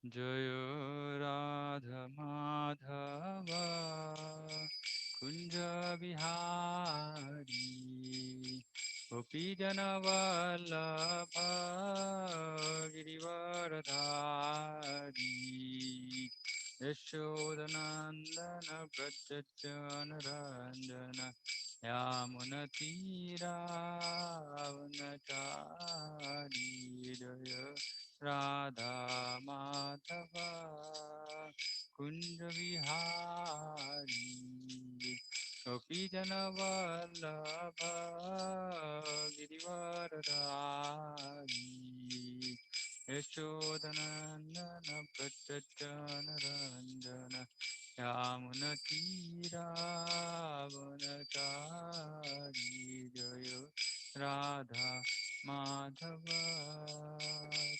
जय राधा माधव कुंज बिहारी गोपी जनवल्लभ गिरिवरधारी यशोदनंदन व्रजजनरंजन यामुनतीरावनचारी जय राधा माधव कुंज विहारी गोपी जनवल्लभ गिरिवरधारी यशोदनंदन व्रजजनरंजन यामुनतीरावनचारी जय राधा माधव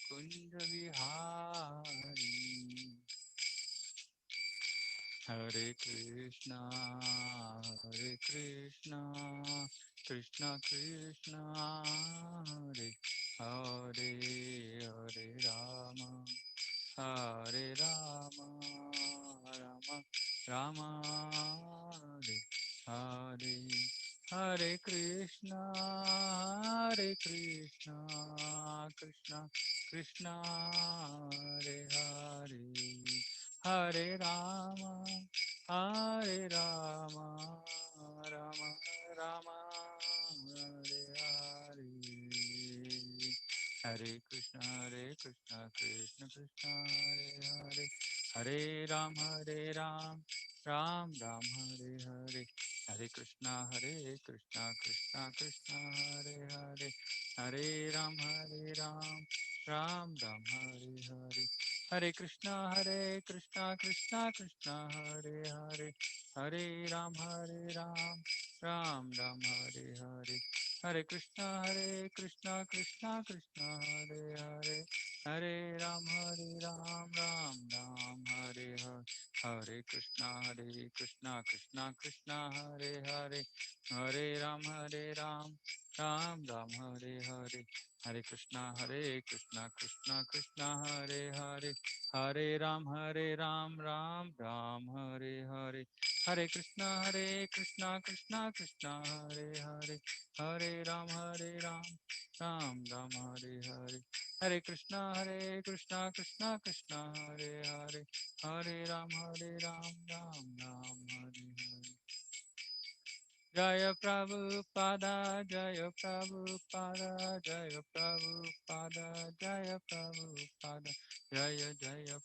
कुंज विहारी हरे कृष्णा कृष्णा कृष्णा हरे हरे हरे राम राम राम हरे हरे हरे कृष्णा कृष्णा कृष्णा हरे हरे हरे राम राम राम हरे हरे हरे कृष्ण कृष्ण कृष्ण हरे हरे हरे राम राम हरे हरे हरे कृष्णा कृष्ण कृष्ण हरे हरे हरे राम राम हरे हरे हरे कृष्णा कृष्ण कृष्ण हरे हरे हरे राम राम हरे हरे हरे कृष्णा कृष्ण कृष्ण हरे हरे हरे राम राम हरे हरे हरे कृष्णा कृष्ण कृष्ण हरे हरे हरे राम राम हरे हरे हरे कृष्णा कृष्ण कृष्ण हरे हरे हरे राम राम हरे हरे हरे कृष्णा कृष्ण कृष्ण हरे हरे हरे राम राम हरे हरे हरे कृष्णा कृष्ण कृष्ण हरे हरे हरे राम राम हरे हरे जय प्रभुपादा जय प्रभुपादा जय प्रभुपादा जय प्रभुपादा जय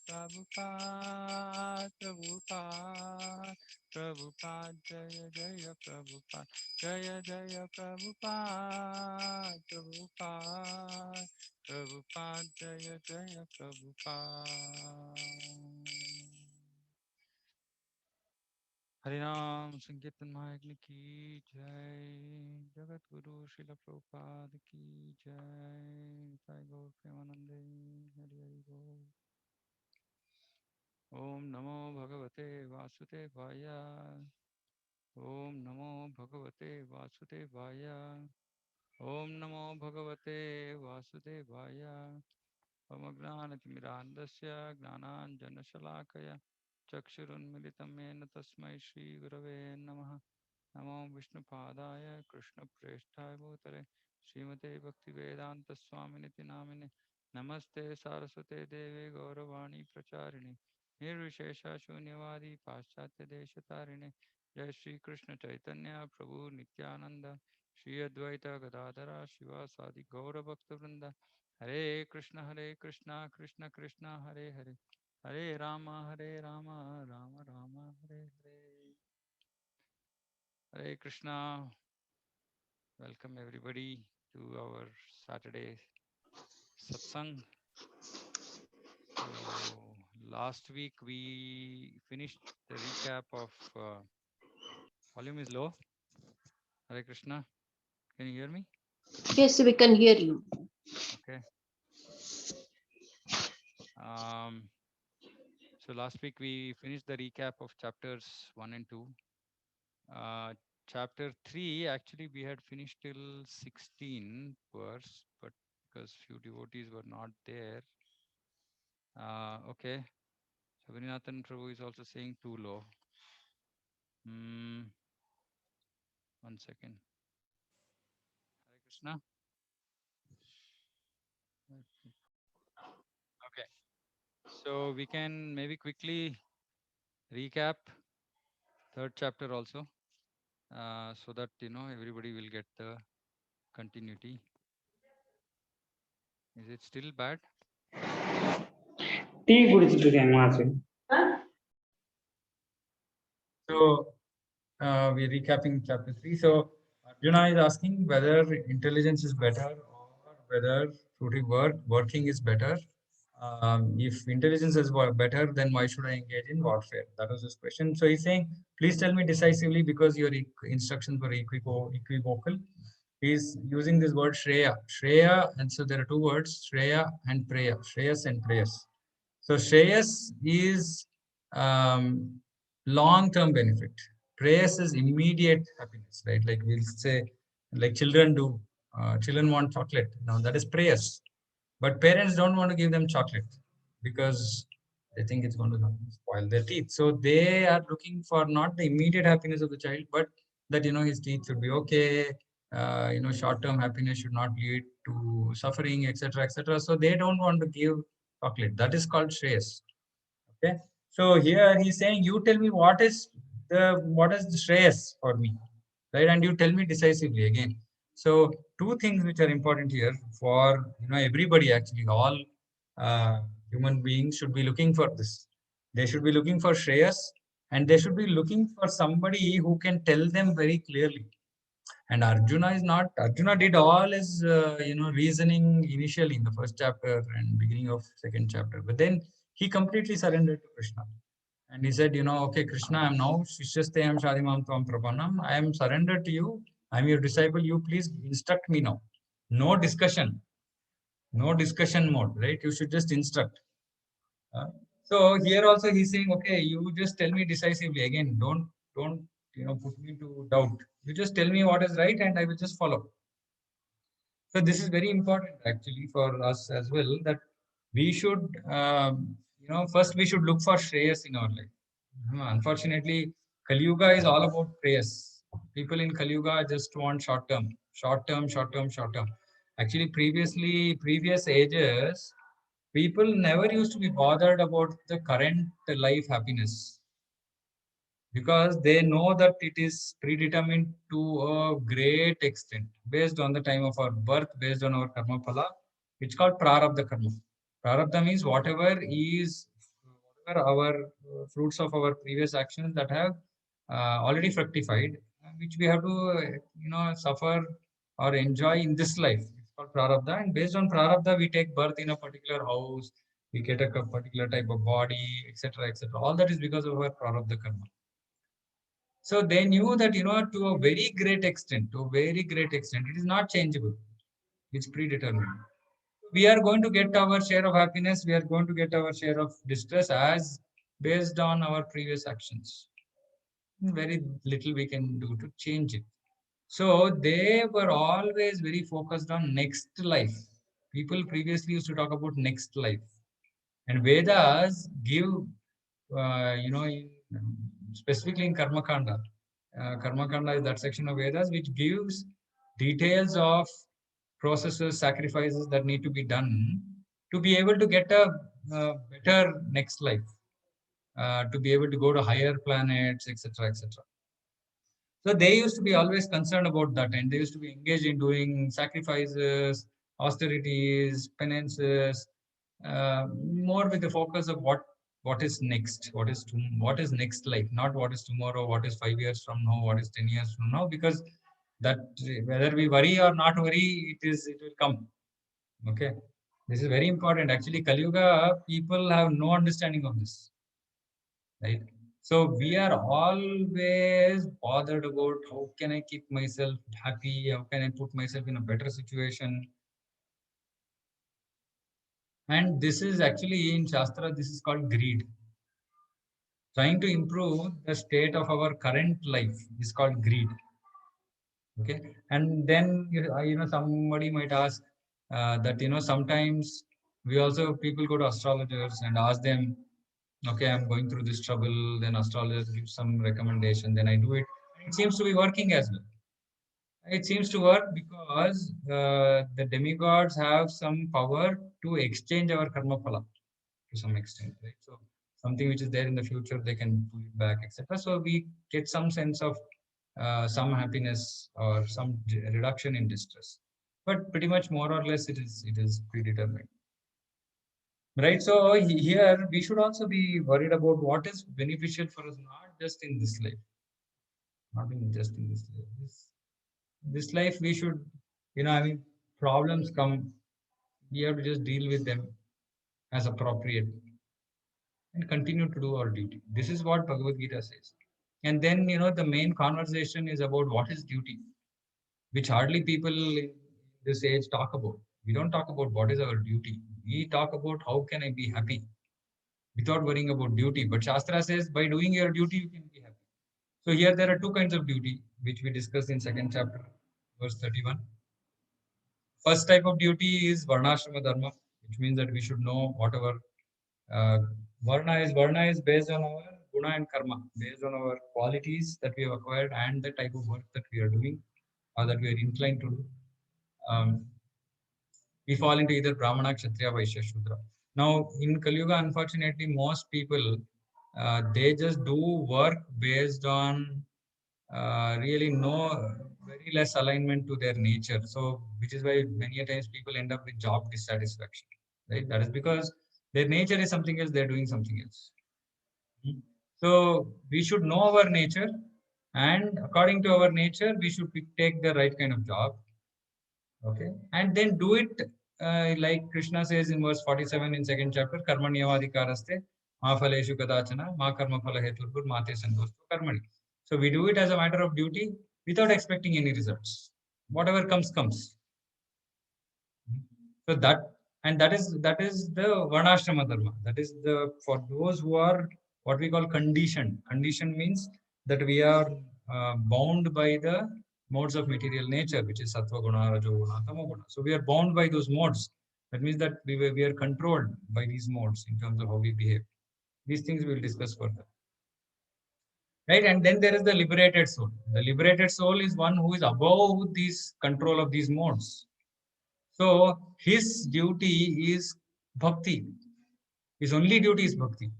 प्रभुपाद प्रभुपाद प्रभुपाद जय प्रभुपाद जय प्रभुपाद प्रभुपाद प्रभुपाद जय प्रभुपाद हरिनाम संकीर्तन महायज्ञ की जय जगत गुरु शिल प्रभुपाद की जय साई गौर प्रेमानंदे हरि हरि बोल। ओम नमो भगवते वासुदेवाय ओम नमो भगवते वासुदेवाय ओम नमो भगवते वासुदेवाय ममज्ञानतिमिरान्धस्य ज्ञानाञ्जनशलाकया चक्षुरुन्मिलितं येन तस्मै श्रीगुरवे नमः। नमो विष्णुपादाय कृष्णप्रेष्ठाय भूतले श्रीमते भक्तिवेदान्तस्वामिनिति नामिने नमस्ते सारस्वते देवे गौरवाणी प्रचारिणे निर्विशेषशून्यवादी पाश्चात्यदेशतारिणे जय श्री कृष्ण चैतन्य प्रभु नित्यानंद श्री अद्वैत गदाधरा शिवासादि गौरभक्तवृंद हरे Krishna Krishna Krishna Hare Hare Hare Ram Ram Ram Hare Hare Hare Krishna. Welcome everybody to our Saturday satsang. So last week we finished the recap of volume is low. Hare Krishna. Can you hear me? Yes, we can hear you. Okay. Um, so last week we finished the recap of chapters 1 and 2. Chapter 3 actually we had finished till 16 verse, but because few devotees were not there, Okay. Shabrinathan Prabhu is also saying too low. Hmm. 1 second. Hare Krishna. Okay. So we can maybe quickly recap third chapter also, so that everybody will get the continuity. Is it still bad? Tea குடிச்சிட்டு இருக்கேன் மாசு. So we're recapping chapter 3. So Arjuna is asking whether intelligence is better or whether working is better. If intelligence is better, then why should I engage in warfare? That was his question. So he's saying, please tell me decisively, because your instructions were equivocal. He's using this word Shreya. Shreya, and so there are two words, Shreya and Preya. Shreyas and Preyas. So Shreyas is long-term benefit. Preyas is immediate happiness, right? Like we'll say, like children do. Children want chocolate. Now that is Preyas. But parents don't want to give them chocolate because they think it's going to spoil their teeth. So they are looking for not the immediate happiness of the child, but that his teeth should be okay. Short-term happiness should not lead to suffering, etc., etc. So they don't want to give chocolate. That is called Shreyas. Okay. So here he's saying, you tell me what is the Shreyas for me, right? And you tell me decisively again. So two things which are important here for everybody, actually all human beings should be looking for this. They should be looking for Shreyas, and they should be looking for somebody who can tell them very clearly. And Arjuna did all his reasoning initially in the first chapter and beginning of second chapter, but then he completely surrendered to Krishna. And he said, okay, Krishna, I am now Shishyastayam Shadimam Tvam Prapanam. I am surrendered to you. I am your disciple. You please instruct me now. No discussion. No discussion mode, right? You should just instruct. So here also he's saying, okay, you just tell me decisively. Again, don't put me to doubt. You just tell me what is right and I will just follow. So this is very important actually for us as well, that we should, first we should look for Shreyas in our life. Unfortunately, Kali Yuga is all about prayers. People in Kali Yuga just want short term. Actually, previous ages, people never used to be bothered about the current life happiness, because they know that it is predetermined to a great extent based on the time of our birth, based on our karma phala, which is called prarabdha karma. Prarabdha means whatever our fruits of our previous actions that have already fructified, which we have to suffer or enjoy in this life. It's called prarabdha, and based on prarabdha we take birth in a particular house, we get a particular type of body, etc., etc. All that is because of our prarabdha karma. So they knew that, to a very great extent, it is not changeable. It's predetermined. We are going to get our share of happiness. We are going to get our share of distress as based on our previous actions. Very little we can do to change it. So they were always very focused on next life. People previously used to talk about next life. And Vedas give, specifically in Karma Kanda. Karma Kanda is that section of Vedas which gives details of processes, sacrifices that need to be done to be able to get a better next life, to be able to go to higher planets, etc., etc. So they used to be always concerned about that, and they used to be engaged in doing sacrifices, austerities, penances, more with the focus of what is next, what is next life, not what is tomorrow, what is 5 years from now, what is 10 years from now, because that whether we worry or not worry, it will come. Okay, this is very important. Actually, Kali Yuga people have no understanding of this, right? So we are always bothered about how can I keep myself happy, how can I put myself in a better situation. And this is actually in Shastra, this is called greed. Trying to improve the state of our current life is called greed. Okay, and then somebody might ask that sometimes We also, people go to astrologers and ask them, okay, I'm going through this trouble. Then astrologers give some recommendation. Then I do it. It seems to be working as well. It seems to work because the demigods have some power to exchange our karma phala to some extent, right? So something which is there in the future, they can pull it back, etc. So we get some sense of some happiness or some reduction in distress. But pretty much more or less, it is predetermined. Right. So here we should also be worried about what is beneficial for us, not just in this life, not in just in this life. This life we should, I mean, problems come, we have to just deal with them as appropriate and continue to do our duty. This is what Bhagavad Gita says. And then, the main conversation is about what is duty, which hardly people in this age talk about. We don't talk about what is our duty. We talk about how can I be happy without worrying about duty. But Shastra says by doing your duty, you can be happy. So here there are two kinds of duty, which we discussed in second chapter, verse 31. First type of duty is Varnashrama Dharma, which means that we should know whatever uh, Varna is based on our guna and karma, based on our qualities that we have acquired and the type of work that we are doing or that we are inclined to do. Um, we fall into either Brahmana, Kshatriya, Vaishya, Shudra. Now, in Kali Yuga, unfortunately, most people they just do work based on really no very less alignment to their nature. So, which is why many a times people end up with job dissatisfaction. Right? That is because their nature is something else; they're doing something else. So, we should know our nature, and according to our nature, we should take the right kind of job. Okay, and then do it like Krishna says in verse 47 in second chapter, Karmanyavadikaraste, ma phaleshu kadachana, ma karma phala heturpur, mate santostu karmani. So we do it as a matter of duty without expecting any results. Whatever comes, comes. So that is the Varnashrama Dharma. That is the for those who are what we call conditioned. Condition means that we are bound by the modes of material nature, which is Sattva Guna, Rajo Guna, Tamo Guna. So we are bound by those modes. That means that we are controlled by these modes in terms of how we behave. These things we will discuss further. Right, and then there is the liberated soul. The liberated soul is one who is above these control of these modes. So his duty is bhakti. His only duty is bhakti.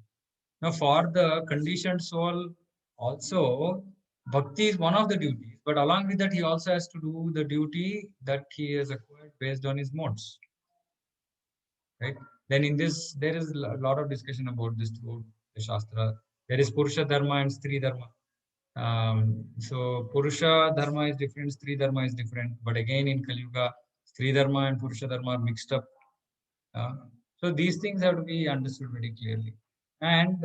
Now, for the conditioned soul, also bhakti is one of the duties, but along with that, he also has to do the duty that he has acquired based on his modes. Right? Then in this, there is a lot of discussion about this throughout the Shastra. There is Purusha Dharma and Stri Dharma. So Purusha Dharma is different, Stri Dharma is different. But again, in Kali Yuga, Stri Dharma and Purusha Dharma are mixed up. So these things have to be understood very clearly. And,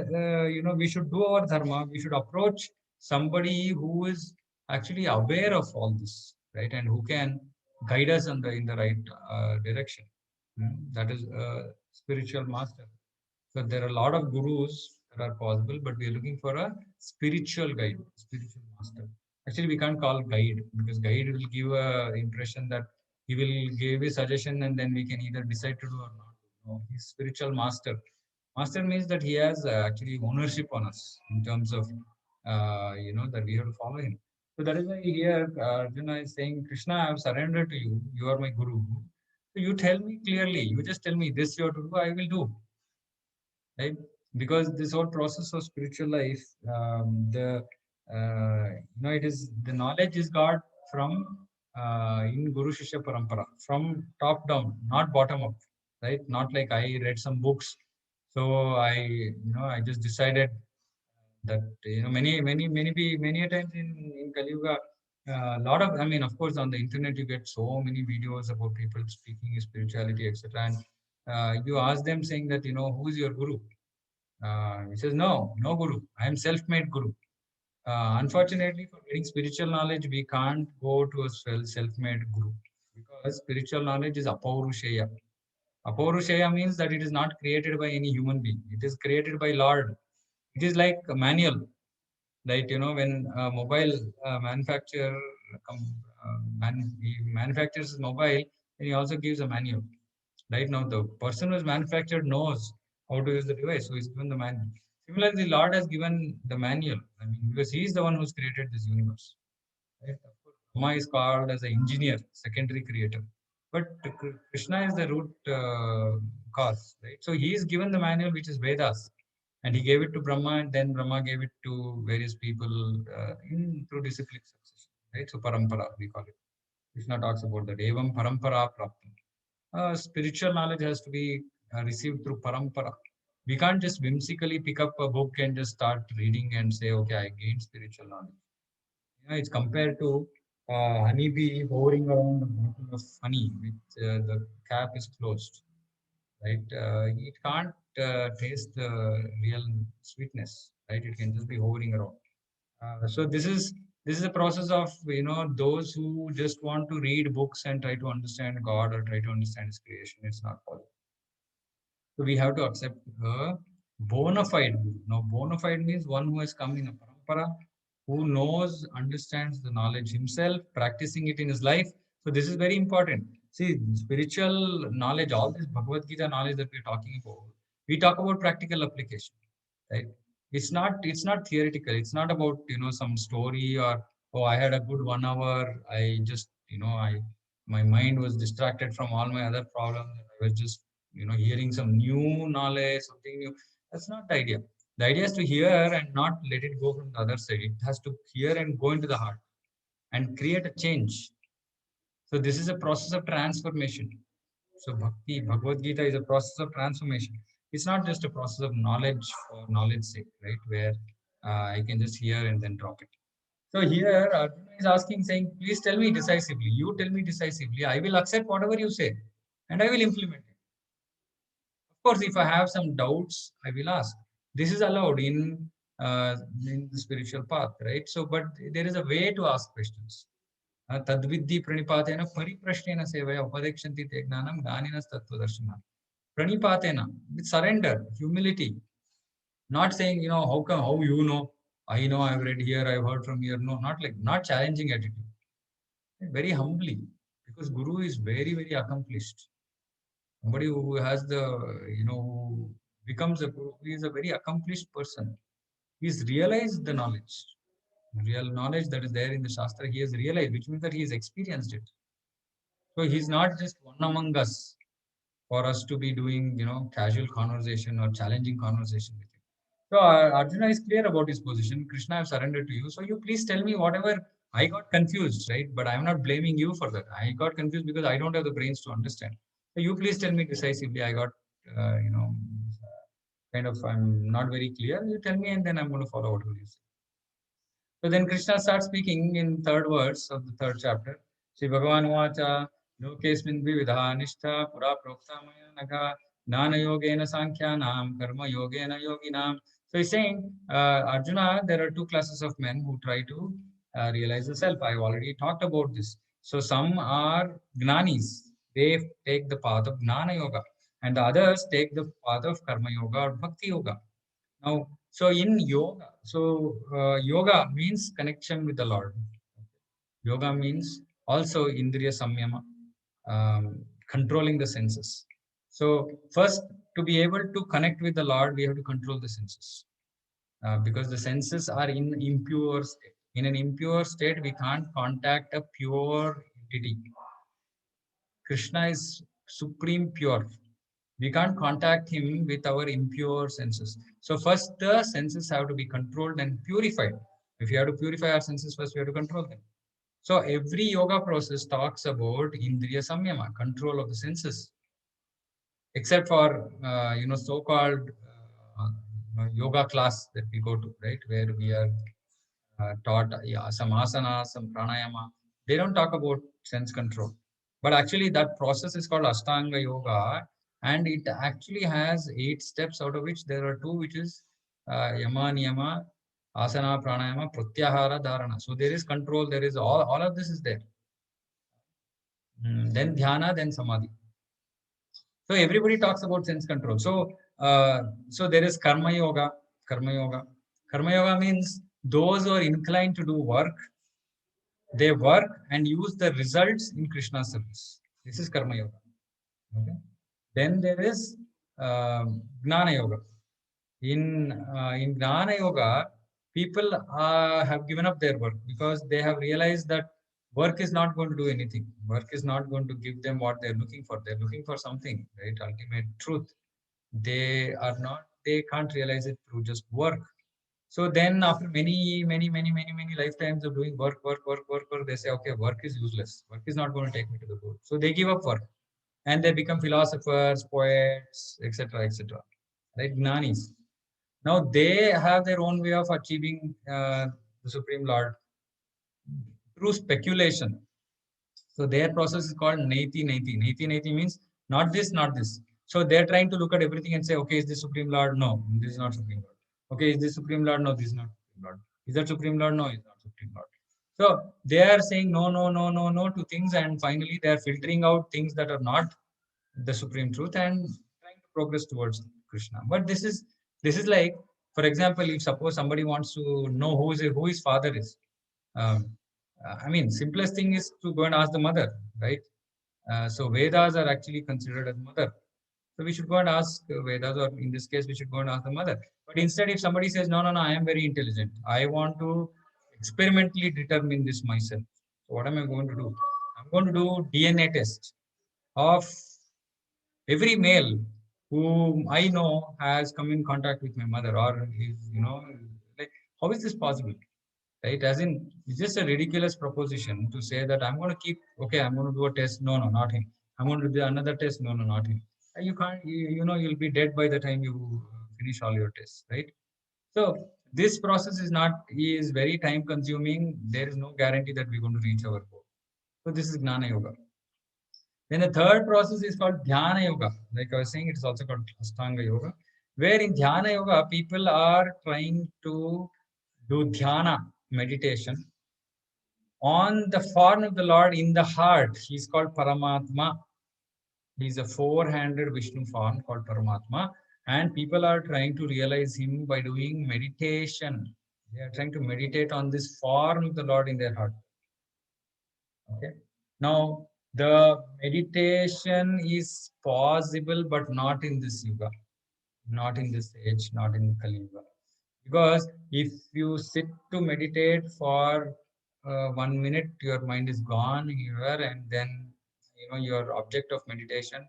we should do our dharma. We should approach somebody who is actually aware of all this, right? And who can guide us in the right direction. That is a spiritual master. So there are a lot of gurus that are possible, but we are looking for a spiritual guide, spiritual master. Actually, we can't call guide because guide will give a impression that he will give a suggestion and then we can either decide to do or not. No, he's spiritual master. Master means that he has actually ownership on us in terms of, that we have to follow him. So that is why here Arjuna is saying, Krishna, I have surrendered to you. You are my guru. So you tell me clearly. You just tell me this you have to do. I will do. Right? Because this whole process of spiritual life, it is the knowledge is got from in Guru Shishya Parampara, from top down, not bottom up, right? Not like I read some books, so I just decided that many a times in Kali Yuga, a lot of, I mean, of course, on the internet you get so many videos about people speaking spirituality, etc. And you ask them saying that who is your guru? He says, no guru. I am self-made guru. Unfortunately, for getting spiritual knowledge, we can't go to a self-made guru because spiritual knowledge is apaurushaya. Apaurushaya means that it is not created by any human being. It is created by Lord. It is like a manual. Like, when a mobile manufacturer he manufactures mobile, and he also gives a manual. Right now, the person who is manufactured knows how to use the device, so he's given the manual. Similarly, the Lord has given the manual. I mean, because he is the one who's created this universe. Right? Brahma is called as an engineer, secondary creator, but Krishna is the root cause. Right? So he is given the manual, which is Vedas, and he gave it to Brahma, and then Brahma gave it to various people in through disciplic succession. Right? So parampara we call it. Krishna talks about that. Evam parampara praptam. Spiritual knowledge has to be received through parampara. We can't just whimsically pick up a book and just start reading and say, okay, I gained spiritual knowledge. You know, it's compared to honeybee hovering around a bottle of honey with the cap is closed, right? It can't taste the real sweetness, right? It can just be hovering around. So this is a process of those who just want to read books and try to understand God or try to understand His creation. It's not possible. So we have to accept a bona fide guru. Now, bona fide means one who has come in a parampara, who knows, understands the knowledge himself, practicing it in his life. So this is very important. See, spiritual knowledge, all this Bhagavad Gita knowledge that we're talking about, we talk about practical application, right? It's not theoretical. It's not about some story or, oh, I had a good 1 hour. I just my mind was distracted from all my other problems. I was just hearing some new knowledge, something new. That's not the idea. The idea is to hear and not let it go from the other side. It has to hear and go into the heart and create a change. So this is a process of transformation. So Bhakti, Bhagavad Gita is a process of transformation. It's not just a process of knowledge for knowledge sake, right? Where I can just hear and then drop it. So here Arjuna is asking, saying, please tell me decisively. You tell me decisively. I will accept whatever you say and I will implement it. Of course, if I have some doubts, I will ask. This is allowed in the spiritual path, right? So, but there is a way to ask questions. Tadvidhi pranipatena pariprashnena sevaya upadekshanti te gnanam ganinas tattvadarshana. Pranipatena, with surrender, humility, not saying, how come, how I know, I've read here, I've heard from here. No, not like, not challenging attitude. Very humbly, because Guru is very, very accomplished. Somebody who has who becomes a Guru, he is a very accomplished person. He's realized the knowledge, real knowledge that is there in the Shastra, he has realized, which means that he has experienced it. So he's not just one among us for us to be doing, casual conversation or challenging conversation with him. So Arjuna is clear about his position. Krishna, I've surrendered to you. So you please tell me whatever. I got confused, right? But I'm not blaming you for that. I got confused because I don't have the brains to understand. So you please tell me decisively. I got, kind of, I'm not very clear. You tell me and then I'm going to follow what you say. So then Krishna starts speaking in third verse of the third chapter. Shri Bhagavan Vacha, Lokesmin Vividha Nishtha Pura Prokta Maya Naga Jnana Yogena Sankhyanam Karma Yogena Yoginam. So he's saying, Arjuna, there are two classes of men who try to realize the self. I've already talked about this. So some are Gnanis. They take the path of Gnana Yoga. And the others take the path of Karma Yoga or Bhakti Yoga. Now, so in yoga, yoga means connection with the Lord. Yoga means also indriya samyama, controlling the senses. So first, to be able to connect with the Lord, we have to control the senses, because the senses are in impure state. In an impure state, we can't contact a pure entity. Krishna is supreme pure. We can't contact him with our impure senses. So first the senses have to be controlled and purified. If you have to purify our senses, first we have to control them. So every yoga process talks about indriya samyama, control of the senses. Except for so-called yoga class that we go to, right, where we are taught some asana, some pranayama. They don't talk about sense control. But actually that process is called Ashtanga Yoga, and it actually has 8 steps, out of which there are 2, which is Yama, Niyama, Asana, Pranayama, Pratyahara, Dharana. So there is control, there is all of this is there. Then Dhyana, then Samadhi. So everybody talks about sense control. So there is Karma Yoga. Karma Yoga. Karma Yoga means those who are inclined to do work, they work and use the results in Krishna's service. This is Karma Yoga. Okay? Then there is Gnana Yoga. In Gnana Yoga, people have given up their work because they have realized that work is not going to do anything. Work is not going to give them what they're looking for. They're looking for something, right? Ultimate truth. They can't realize it through just work. So then after many lifetimes of doing work, they say, okay, work is useless. Work is not going to take me to the goal. So they give up work and they become philosophers, poets, etc., etc. Right? Gnanis. Now they have their own way of achieving the Supreme Lord through speculation. So their process is called Naiti Naiti. Naiti Naiti means not this, not this. So they're trying to look at everything and say, okay, is this Supreme Lord? No, this is not Supreme Lord. Okay, is this Supreme Lord? No, this is not Supreme Lord. Is that Supreme Lord? No, it's not Supreme Lord. So they are saying no, no, no, no, no to things, and finally they are filtering out things that are not the supreme truth and trying to progress towards Krishna. But this is like, for example, if suppose somebody wants to know who his father is, um, I mean, simplest thing is to go and ask the mother, right? So Vedas are actually considered as mother. So we should go and ask Vedas, or in this case, we should go and ask the mother. But instead, if somebody says, no, no, no, I am very intelligent, I want to experimentally determine this myself. So what am I going to do? I'm going to do DNA test of every male whom I know has come in contact with my mother, or is, like, how is this possible? Right? As in, it's just a ridiculous proposition to say that I'm going to keep, okay, I'm going to do a test. No, no, not him. I'm going to do another test. No, no, not him. You can't, you'll be dead by the time you finish all your tests, right? So this process is very time consuming. There is no guarantee that we're going to reach our goal. So this is Gnana Yoga. Then the third process is called Dhyana Yoga. Like I was saying, it's also called Ashtanga Yoga, where in Dhyana Yoga, people are trying to do Dhyana meditation on the form of the Lord in the heart. He's called Paramatma. He's a four-handed Vishnu form called Paramatma. And people are trying to realize him by doing meditation. They are trying to meditate on this form of the Lord in their heart. Okay. Now, the meditation is possible, but not in this yuga, not in this age, not in Kali Yuga. Because if you sit to meditate for 1 minute, your mind is gone here, and then your object of meditation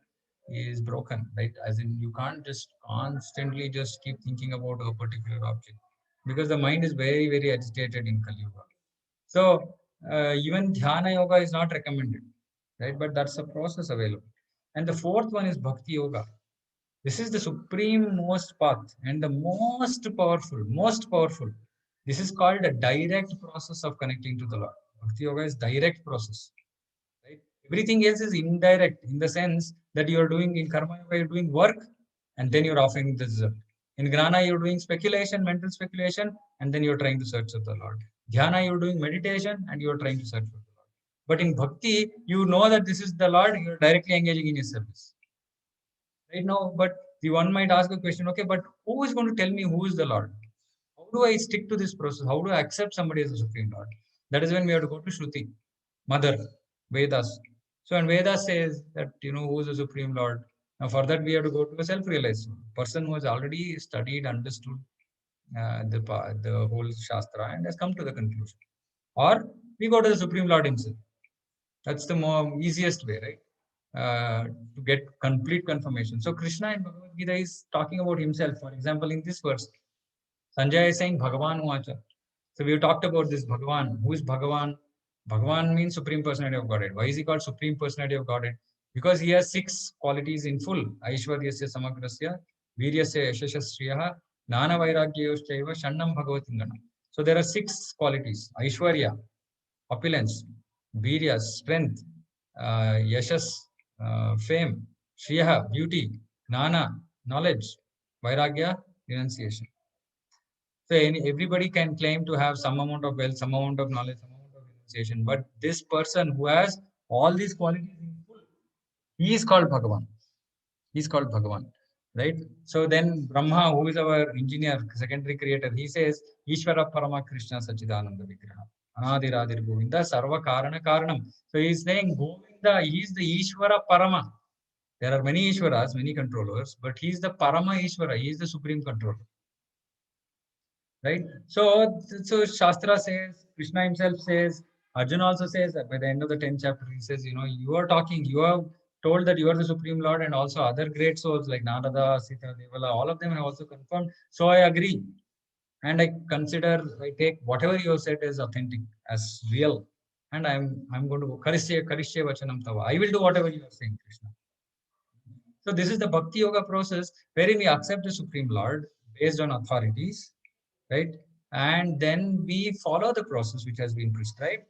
is broken, right? As in, you can't just constantly just keep thinking about a particular object, because the mind is very, very agitated in Kali Yuga. So even Dhyana Yoga is not recommended, right? But that's a process available. And the fourth one is Bhakti Yoga. This is the supreme most path and the most powerful, most powerful. This is called a direct process of connecting to the Lord. Bhakti Yoga is direct process, right? Everything else is indirect, in the sense that you are doing in Karma Yoga, you're doing work and then you're offering the result. In Gnana, you're doing speculation, mental speculation, and then you're trying to search for the Lord. Dhyana, you're doing meditation and you're trying to search for the Lord. But in Bhakti, you know that this is the Lord, you're directly engaging in His service. Right now, but the one might ask a question, okay, but who is going to tell me who is the Lord? How do I stick to this process? How do I accept somebody as a Supreme Lord? That is when we have to go to Shruti, Mother, Vedas. So when Vedas says that, who is the Supreme Lord, now for that we have to go to a self-realized person who has already studied, understood the whole Shastra and has come to the conclusion. Or we go to the Supreme Lord himself. That's the more easiest way, right? To get complete confirmation. So Krishna in Bhagavad Gita is talking about himself. For example, in this verse, Sanjay is saying Bhagavan Uvacha. So we talked about this Bhagavan. Who is Bhagavan? Bhagavan means Supreme Personality of Godhead. Why is he called Supreme Personality of Godhead? Because he has 6 qualities in full. Aishwaryasya Samagrasya, Viryasya Yashashasriyaha, Nana Vairagyayoshtaiva, Shannam Bhagavatingana. So there are 6 qualities. Aishwarya, opulence; Virya, strength; Yashas, fame; Shriya, beauty; Gnana, knowledge; Vairagya, renunciation. So everybody can claim to have some amount of wealth, some amount of knowledge, some amount of renunciation. But this person who has all these qualities in full, he is called Bhagavan. He is called Bhagavan. Right? So then Brahma, who is our engineer, secondary creator, he says, Ishvara Parama Krishna Sachidananda Vigraha. Anadiradir Govinda Sarva Karana Karanam. So he is saying Govinda, he is the Ishvara Parama. There are many Ishwaras, many controllers, but he is the Parama Ishwara. He is the supreme controller. Right? So Shastra says, Krishna himself says, Arjuna also says that by the end of the 10th chapter, he says, you are talking, you have told that you are the Supreme Lord, and also other great souls like Narada, Sita, Devala, all of them have also confirmed. So I agree. And I take whatever you have said as authentic, as real. And I'm going to Karishya Vachanam Tava. I will do whatever you are saying, Krishna. So this is the Bhakti Yoga process wherein we accept the Supreme Lord based on authorities, right? And then we follow the process which has been prescribed.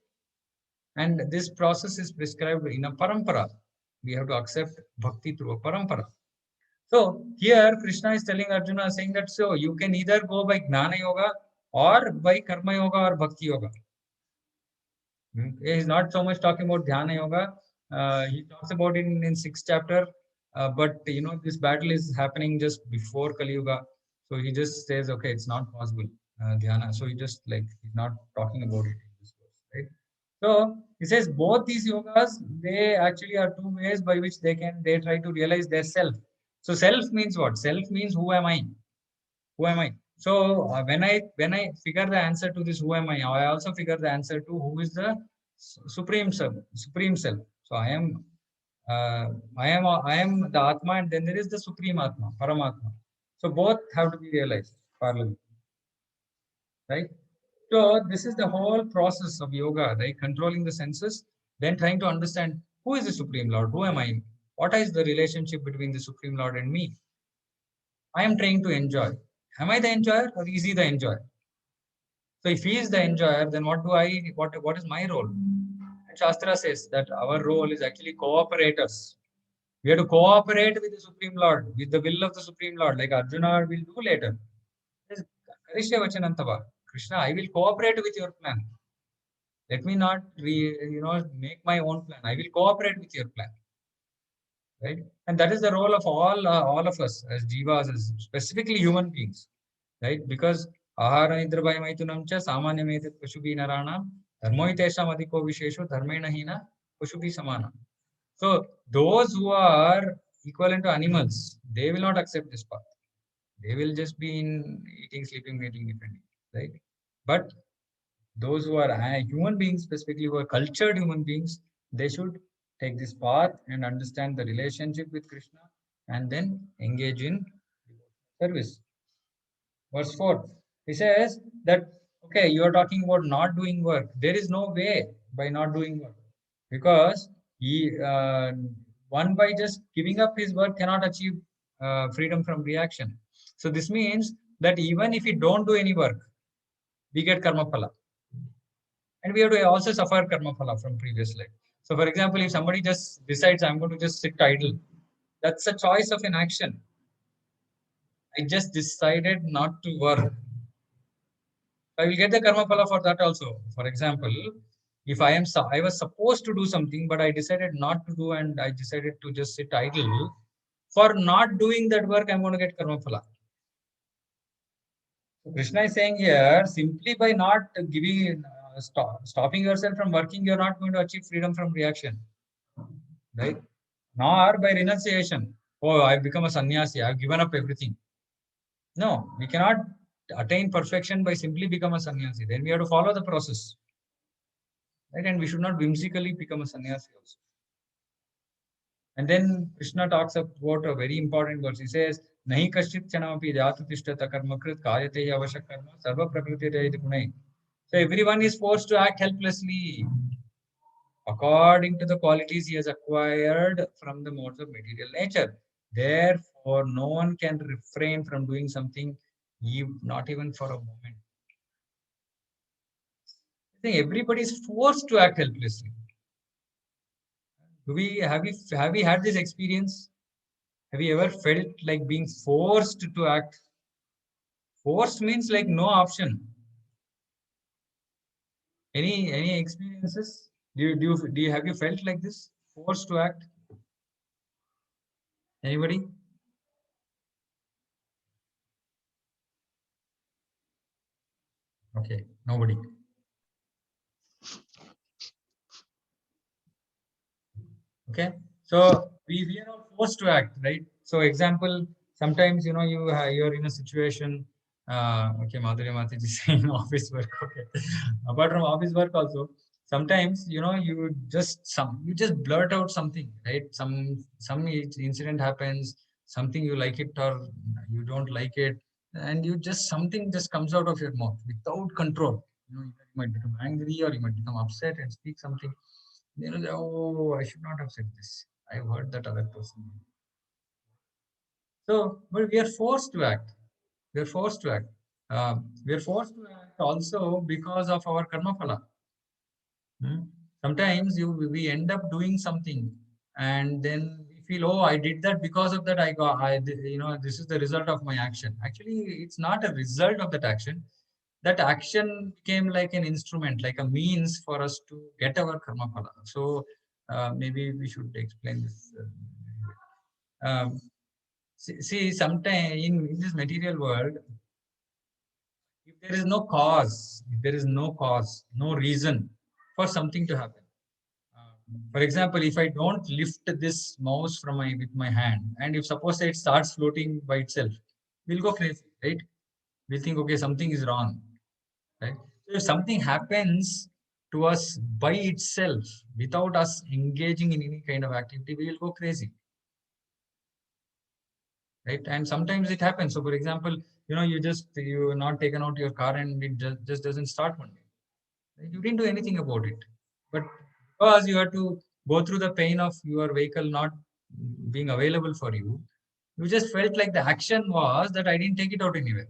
And this process is prescribed in a parampara. We have to accept bhakti through a parampara. So here Krishna is telling Arjuna, saying that so you can either go by Gnana Yoga or by Karma Yoga or Bhakti Yoga. He is not so much talking about Dhyana Yoga. He talks about it in 6th chapter. But this battle is happening just before Kali Yuga. So he just says, okay, it's not possible. Dhyana. So he's not talking about it in this verse, right? So he says both these yogas, they actually are two ways by which they try to realize their self. So self means what? Self means who am I? Who am I? So when I figure the answer to this who am I also figure the answer to who is the supreme self. So I am the Atma, and then there is the Supreme Atma, Paramatma. So both have to be realized, parallel, right? So this is the whole process of yoga, right? Controlling the senses, then trying to understand who is the Supreme Lord, who am I, what is the relationship between the Supreme Lord and me. I am trying to enjoy. Am I the enjoyer or is he the enjoyer? So if he is the enjoyer, then what is my role? And Shastra says that our role is actually cooperators. We have to cooperate with the Supreme Lord, with the will of the Supreme Lord, like Arjuna will do later. Karishya Vachanantava. Krishna, I will cooperate with your plan. Let me not make my own plan. I will cooperate with your plan. Right? And that is the role of all of us as jivas, as specifically human beings. Right? Because ahara nidra bhayamaitunam cha samanyametat pashubi narana dharmoitesham adhiko vishesho dharmena hina pashubi samana. So those who are equivalent to animals, they will not accept this path. They will just be in eating, sleeping, mating, depending, right? But those who are human beings, specifically who are cultured human beings, they should take this path and understand the relationship with Krishna and then engage in service. Verse 4, he says that, okay, you are talking about not doing work. There is no way by not doing work, because one by just giving up his work cannot achieve freedom from reaction. So this means that even if we don't do any work, we get karma phala. And we have to also suffer karma phala from previous life. So for example, if somebody just decides, I'm going to just sit idle, that's a choice of an action. I just decided not to work. I will get the karma phala for that also. For example, if I was supposed to do something, but I decided not to do, and I decided to just sit idle, for not doing that work, I'm going to get karma phala. So Krishna is saying here, simply by not stopping yourself from working, you're not going to achieve freedom from reaction, right? Nor by renunciation. Oh, I've become a sannyasi, I've given up everything. No, we cannot attain perfection by simply become a sannyasi. Then we have to follow the process. Right? And we should not whimsically become a sannyasi also. And then Krishna talks about a very important verse. He says, Nahi kashchit chanamapi jatu tishtata karmakrit kayate avashak karma sarva prakriti rayati gunai. So everyone is forced to act helplessly according to the qualities he has acquired from the modes of material nature. Therefore, no one can refrain from doing something, not even for a moment. I think everybody is forced to act helplessly. Have we had this experience? Have you ever felt like being forced to act? Forced means like no option. Any experiences? Have you felt like this? Forced to act? Anybody? Okay, nobody. Okay, so we are all forced to act, right? So example, sometimes you're in a situation. Okay, Madhurya Mataji is saying office work. Okay, apart from office work also, sometimes you just blurt out something, right? Some incident happens, something you like it or you don't like it, and you just something just comes out of your mouth without control. You might become angry or you might become upset and speak something. Oh, I should not have said this. I've heard that other person. So, but we are forced to act. We are forced to act. We are forced to act also because of our karma phala. Sometimes we end up doing something, and then we feel, oh, I did that because of that. This is the result of my action. Actually, it's not a result of that action. That action became like an instrument, like a means for us to get our karma phala. So maybe we should explain this. See, sometimes in this material world, if there is no cause, if there is no cause, no reason for something to happen. For example, if I don't lift this mouse from my with my hand, and if suppose it starts floating by itself, we'll go crazy, right? We'll think, okay, something is wrong, right? So if something happens to us by itself without us engaging in any kind of activity, we will go crazy, right? And sometimes it happens. So, for example, you not taken out your car and it just doesn't start one day. Right? You didn't do anything about it, but because you had to go through the pain of your vehicle not being available for you, you just felt like the action was that I didn't take it out anywhere.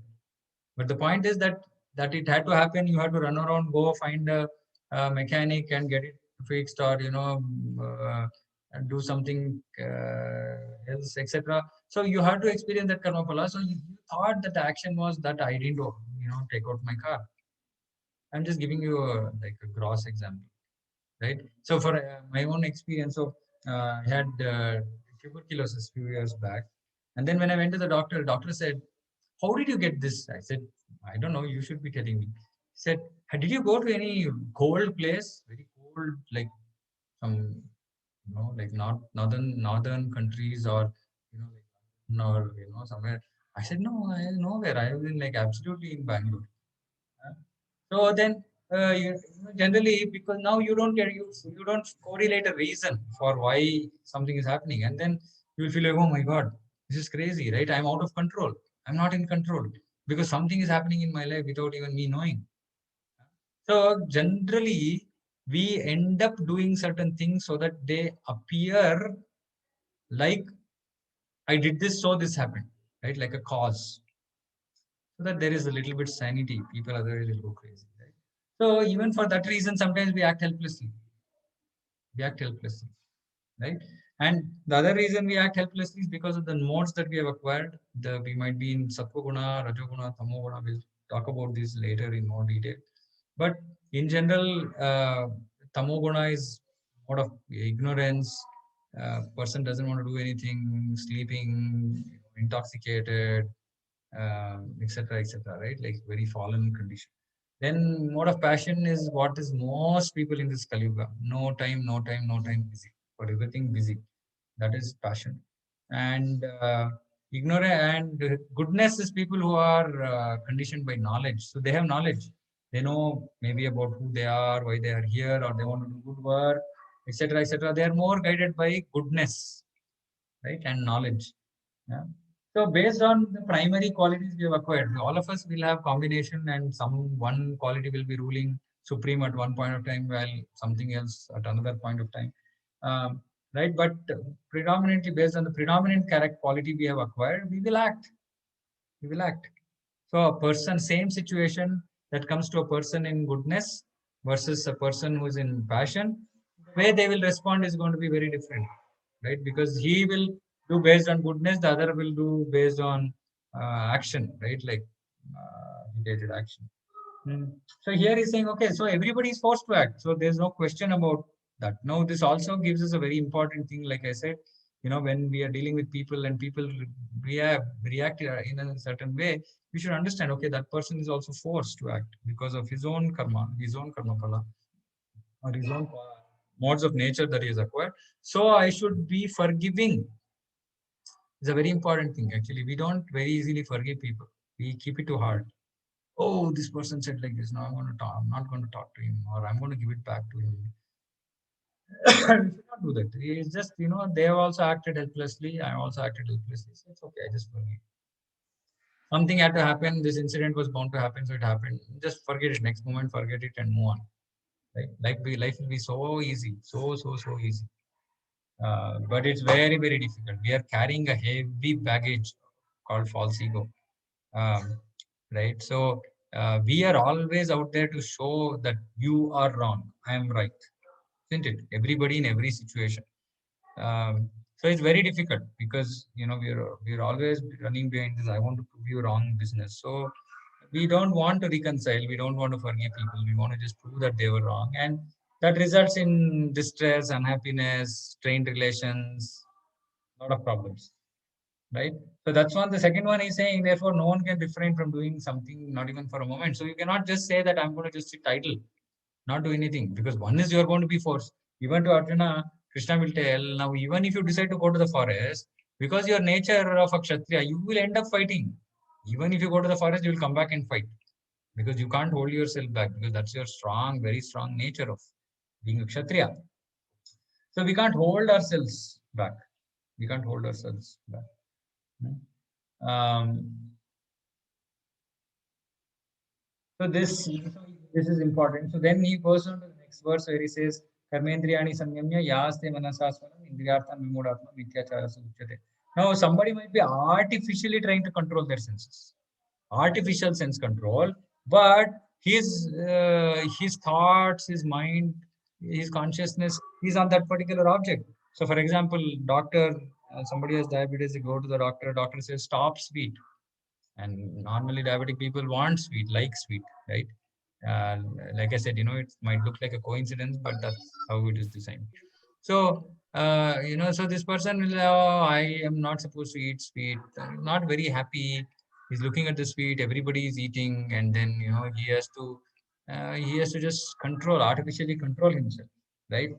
But the point is that it had to happen. You had to run around, go find a mechanic and get it fixed, or and do something else, etc. So you had to experience that karma phala. So you thought that the action was that I didn't, take out my car. I'm just giving you like a gross example, right? So for my own experience, so I had tuberculosis a few years back, and then when I went to the doctor said, "How did you get this?" I said, "I don't know. You should be telling me." He said, "Did you go to any cold place, very cold, like some, like not northern countries, or somewhere?" I said, "No, I nowhere. I was in like absolutely in Bangalore." So then, generally, because now you don't correlate a reason for why something is happening, and then you will feel like, oh my God, this is crazy, right? I'm out of control. I'm not in control because something is happening in my life without even me knowing. So generally, we end up doing certain things so that they appear like I did this, so this happened, right? Like a cause, so that there is a little bit sanity. People otherwise will go crazy, right? So even for that reason, sometimes we act helplessly. We act helplessly, right? And the other reason we act helplessly is because of the modes that we have acquired. We might be in Sattva Guna, Rajoguna, Tamoguna. We'll talk about this later in more detail. But in general, Tamoguna is mode of ignorance. Person doesn't want to do anything, sleeping, intoxicated, etc., etc., right? Like very fallen condition. Then mode of passion is what is most people in this Kali Yuga. No time, no time, no time, busy. For everything busy. That is passion. And ignorance and goodness is people who are conditioned by knowledge. So they have knowledge. They know maybe about who they are, why they are here, or they want to do good work, etc., etc. They are more guided by goodness, right, and knowledge. Yeah. So based on the primary qualities we have acquired, all of us will have combination, and some one quality will be ruling supreme at one point of time, while something else at another point of time. Right? But predominantly based on the predominant character quality we have acquired, we will act. We will act. So a person, same situation that comes to a person in goodness versus a person who is in passion, the way they will respond is going to be very different, right? Because he will do based on goodness, the other will do based on action, right? Like related action. So here he's saying, okay, so everybody is forced to act. So there's no question about that. Now, this also gives us a very important thing. Like I said, when we are dealing with people and people react in a certain way, we should understand, okay, that person is also forced to act because of his own karma phala, or his own modes of nature that he has acquired. So I should be forgiving. It's a very important thing. Actually, we don't very easily forgive people. We keep it to heart. Oh, this person said like this. Now I'm going to talk. I'm not going to talk to him, or I'm going to give it back to him. We should not do that. It's just, they have also acted helplessly. I also acted helplessly. So it's okay. I just forgive. Something had to happen. This incident was bound to happen, so it happened. Just forget it. Next moment, forget it and move on. Right? Life will be so easy, so easy. But it's very, very difficult. We are carrying a heavy baggage called false ego. Um, right? So we are always out there to show that you are wrong. I am right. Isn't it? Everybody in every situation. So it's very difficult because we're always running behind this. I want to prove you wrong business. So we don't want to reconcile. We don't want to forgive people. We want to just prove that they were wrong, and that results in distress, unhappiness, strained relations, a lot of problems. Right. So that's one. The second one is saying, therefore, no one can refrain from doing something, not even for a moment. So you cannot just say that I'm going to just sit idle, not do anything, because one is you're going to be forced. Even to Arjuna, Krishna will tell, now even if you decide to go to the forest, because your nature of a Kshatriya, you will end up fighting. Even if you go to the forest, you will come back and fight, because you can't hold yourself back, because that's your strong, very strong nature of being a Kshatriya. So we can't hold ourselves back. We can't hold ourselves back. So this is important. So then he goes on to the next verse where he says, Karmendriyani samyamya yaste manasasvanam indriyartham vimudhatma mityachara suchyate. Now somebody might be artificially trying to control their senses. Artificial sense control, but his thoughts, his mind, his consciousness is on that particular object. So for example, doctor, somebody has diabetes, they go to the doctor says stop sweet. And normally diabetic people want sweet, like sweet, right? Like I said, it might look like a coincidence, but that's how it is designed. So so this person will, oh, I am not supposed to eat sweet, not very happy. He's looking at the sweet, everybody is eating, and then he has to just artificially control himself, right?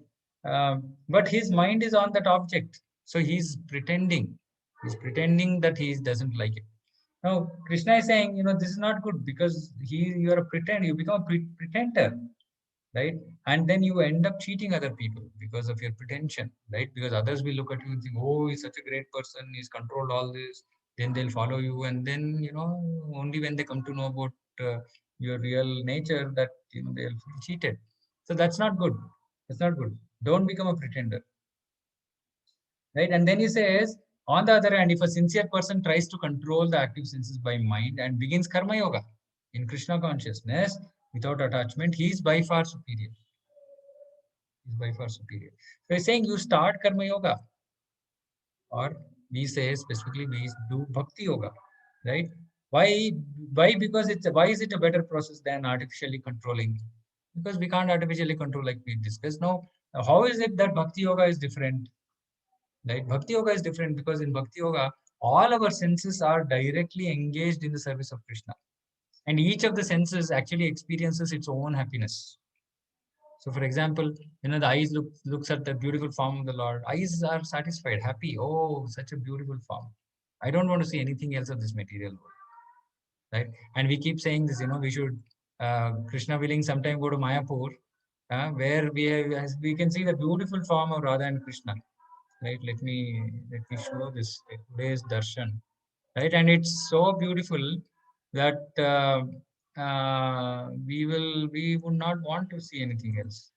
But his mind is on that object, so he's pretending that he doesn't like it. Now, Krishna is saying, this is not good, because you are a you become a pretender, right? And then you end up cheating other people because of your pretension, right? Because others will look at you and think, oh, he's such a great person, he's controlled all this. Then they'll follow you, and then only when they come to know about your real nature, that they'll feel cheated. So that's not good. That's not good. Don't become a pretender, right? And then he says, on the other hand, if a sincere person tries to control the active senses by mind and begins karma yoga in Krishna consciousness without attachment, he is by far superior. He's by far superior. So he's saying you start karma yoga, or we say specifically we do bhakti yoga, right? Why? Because why is it a better process than artificially controlling? Because we can't artificially control, like we discussed. Now, how is it that bhakti yoga is different? Right? Bhakti yoga is different because in bhakti yoga, all our senses are directly engaged in the service of Krishna. And each of the senses actually experiences its own happiness. So for example, the eyes looks at the beautiful form of the Lord. Eyes are satisfied, happy. Oh, such a beautiful form. I don't want to see anything else of this material world. Right? And we keep saying this, we should, Krishna willing, sometime go to Mayapur, where we can see the beautiful form of Radha and Krishna. Right? Let me show this today's darshan, right? And it's so beautiful that we would not want to see anything else,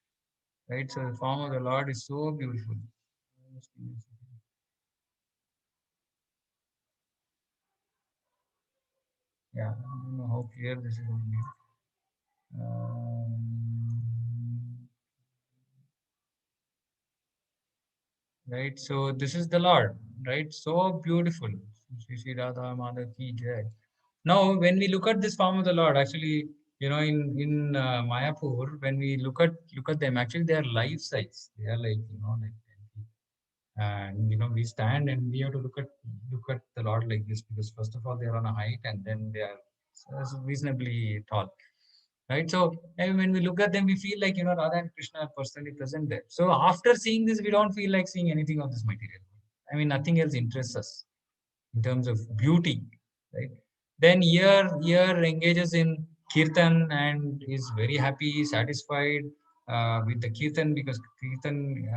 right? So the form of the Lord is so beautiful. Yeah, I don't know how clear this is going to be. Right, so this is the Lord, right? So beautiful. Shri Radha Madhav ki jai. Now, when we look at this form of the Lord, actually, in Mayapur, when we look at them, actually they are life size. They are like and we stand and we have to look at the Lord like this, because first of all they are on a height, and then they are reasonably tall. right? So and when we look at them, we feel like, Radha and Krishna are personally present there. So after seeing this, we don't feel like seeing anything of this material. I mean, nothing else interests us in terms of beauty, right? Then here engages in kirtan and is very happy, satisfied with the kirtan, because kirtan,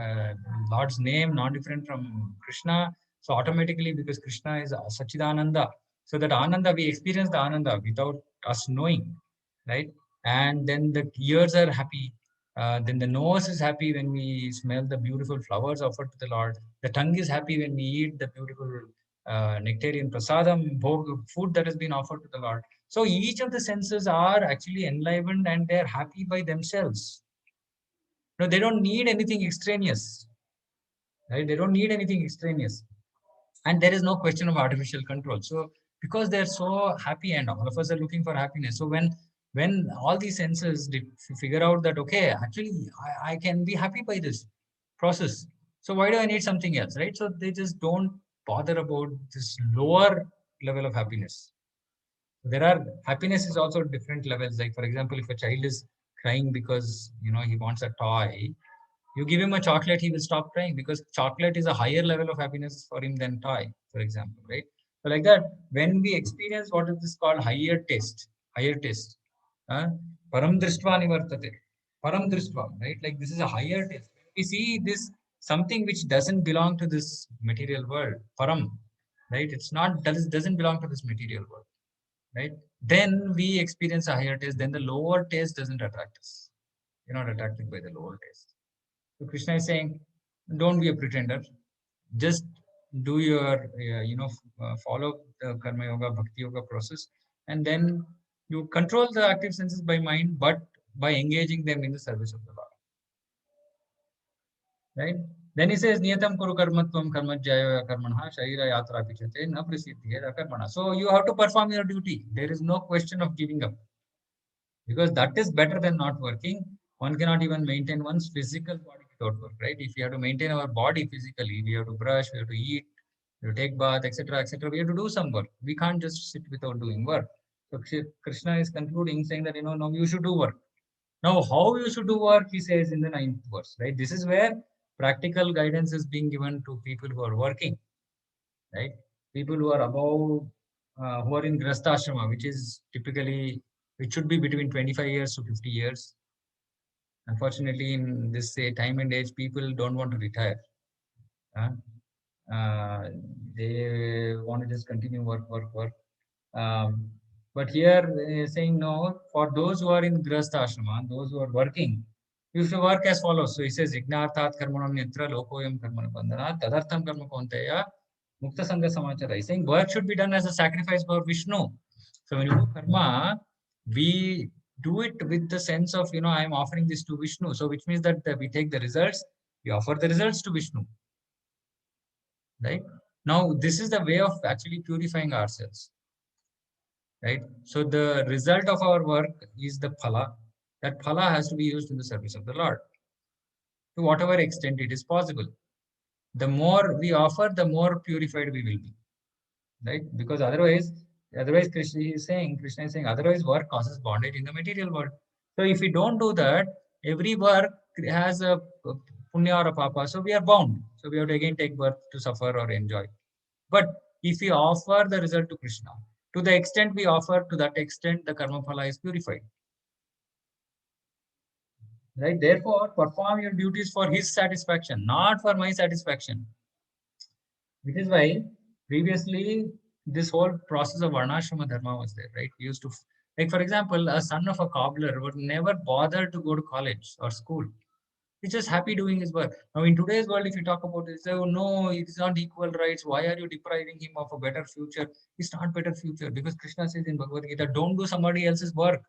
Lord's name, not different from Krishna. So automatically, because Krishna is Sachidananda, so that Ananda, we experience the Ananda without us knowing, right? And then the ears are happy. Then the nose is happy when we smell the beautiful flowers offered to the Lord. The tongue is happy when we eat the beautiful nectarian prasadam, food that has been offered to the Lord. So each of the senses are actually enlivened and they're happy by themselves. No, they don't need anything extraneous, right? They don't need anything extraneous. And there is no question of artificial control. So because they're so happy and all of us are looking for happiness. So when all these senses figure out that, okay, actually I can be happy by this process. So why do I need something else, right? So they just don't bother about this lower level of happiness. There are happiness is also different levels. Like for example, if a child is crying because he wants a toy, you give him a chocolate, he will stop crying because chocolate is a higher level of happiness for him than toy, for example, right? So like that, when we experience what is this called higher taste, uh, param drishtva nivartate, param drishtva, right? Like this is a higher taste. We see this something which doesn't belong to this material world, param, right? It's not doesn't belong to this material world, right? Then we experience a higher taste. Then the lower taste doesn't attract us. You're not attracted by the lower taste. So Krishna is saying, don't be a pretender. Just do your, follow the karma yoga, bhakti yoga process, and then you control the active senses by mind, but by engaging them in the service of the Lord. Right? Then he says, Niyatam kuru karmatvam karmajjaya karmanha sharira yatra pichate na prasiddhya karmana. So you have to perform your duty. There is no question of giving up, because that is better than not working. One cannot even maintain one's physical body without work, right? If we have to maintain our body physically, we have to brush, we have to eat, we have to take bath, etc., etc. We have to do some work. We can't just sit without doing work. So Krishna is concluding saying that, no, you should do work. Now, how you should do work, he says in the 9th verse, right? This is where practical guidance is being given to people who are working, right? People who are above, who are in Grastashrama, which should be between 25 years to 50 years. Unfortunately, in this time and age, people don't want to retire. Uh, they want to just continue work. But here they are saying no, for those who are in Grasta Ashrama, those who are working, you should work as follows. So he says, Ignarthat karmanam nitra lokoyam karmana bandhana tadartham karma konteya mukta sangha samachara. He's saying work should be done as a sacrifice for Vishnu. So when you do karma, we do it with the sense of, I am offering this to Vishnu. So which means that we take the results, we offer the results to Vishnu. Right? Now, this is the way of actually purifying ourselves. Right? So the result of our work is the phala. That phala has to be used in the service of the Lord to whatever extent it is possible. The more we offer, the more purified we will be. Right? Because otherwise Krishna is saying, otherwise work causes bondage in the material world. So if we don't do that, every work has a punya or a papa, so we are bound. So we have to again take birth to suffer or enjoy. But if we offer the result to Krishna, to the extent we offer, to that extent the karma phala is purified. Right? Therefore, perform your duties for his satisfaction, not for my satisfaction. Which is why previously this whole process of varnashrama dharma was there, right? We used to, like for example, a son of a cobbler would never bother to go to college or school. He's just happy doing his work. Now, in today's world, if you talk about it, say, oh no, it is not equal rights. Why are you depriving him of a better future? It's not better future, because Krishna says in Bhagavad Gita, don't do somebody else's work.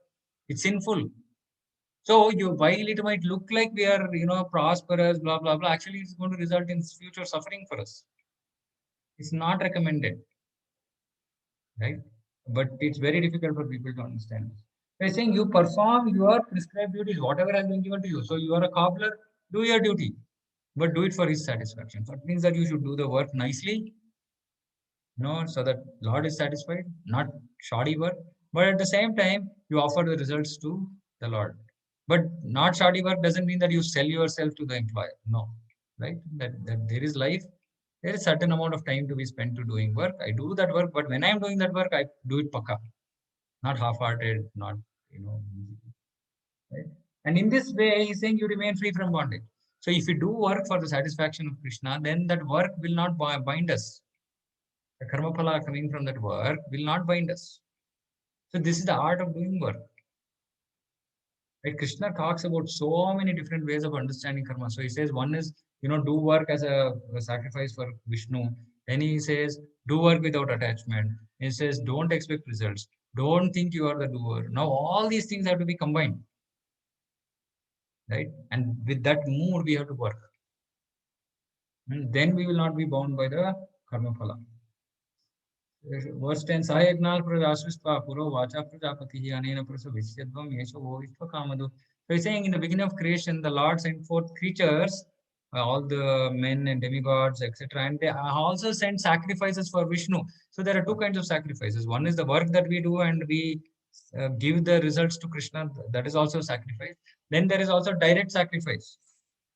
It's sinful. So while it might look like we are, prosperous, blah, blah, blah, actually it's going to result in future suffering for us. It's not recommended, right? But it's very difficult for people to understand this. They're saying you perform your prescribed duties, whatever has been given to you. So you are a cobbler, do your duty, but do it for his satisfaction. So it means that you should do the work nicely, so that Lord is satisfied, not shoddy work. But at the same time, you offer the results to the Lord. But not shoddy work doesn't mean that you sell yourself to the employer. No, right? That there is life. There is certain amount of time to be spent to doing work. I do that work, but when I'm doing that work, I do it pakka, not half-hearted, not, right? And in this way, he's saying you remain free from bondage. So if you do work for the satisfaction of Krishna, then that work will not bind us. The karma phala coming from that work will not bind us. So this is the art of doing work. Right? Krishna talks about so many different ways of understanding karma. So he says one is, do work as a sacrifice for Vishnu. Then he says, do work without attachment. He says, don't expect results. Don't think you are the doer. Now all these things have to be combined. Right? And with that mood, we have to work. And then we will not be bound by the karma phala. Verse 10, Sayagnal Prajasvistva Puro Vacha Prajapati Anena Prasavisyadvam Yesha Vovistva Kamadu. So he's saying in the beginning of creation, the Lord sent forth creatures, all the men and demigods, etc. And they also sent sacrifices for Vishnu. So there are two kinds of sacrifices. One is the work that we do and we give the results to Krishna. That is also sacrifice. Then there is also direct sacrifice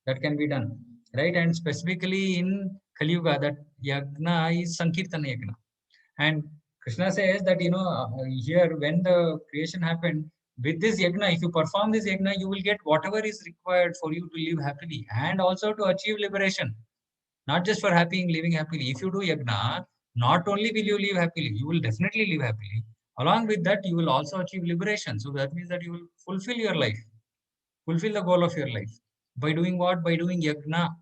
that can be done. Right? And specifically in Kali Yuga, that Yagna is Sankirtana Yagna. And Krishna says that, here when the creation happened, with this yagna, if you perform this yagna, you will get whatever is required for you to live happily and also to achieve liberation. Not just for living happily. If you do yagna, not only will you live happily, you will definitely live happily. Along with that, you will also achieve liberation. So that means that you will fulfill your life, fulfill the goal of your life. By doing what? By doing yagna.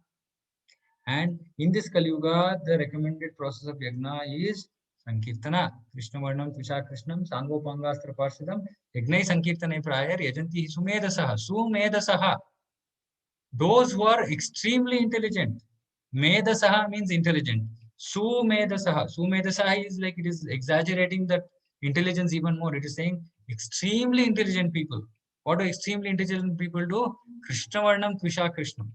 And in this Kali Yuga, the recommended process of yagna is Sankirtana. Krishna Varnam Tvisha Krishnam Sangopangastra Parshadam Yagnai Sankirtane Prayar Yajanti Sumedasaha. Sumedasaha. Those who are extremely intelligent. Medasaha means intelligent. Sumedasaha. Sumedasaha is like it is exaggerating that intelligence even more. It is saying extremely intelligent people. What do extremely intelligent people do? Krishna Varnam Tvisha Krishnam.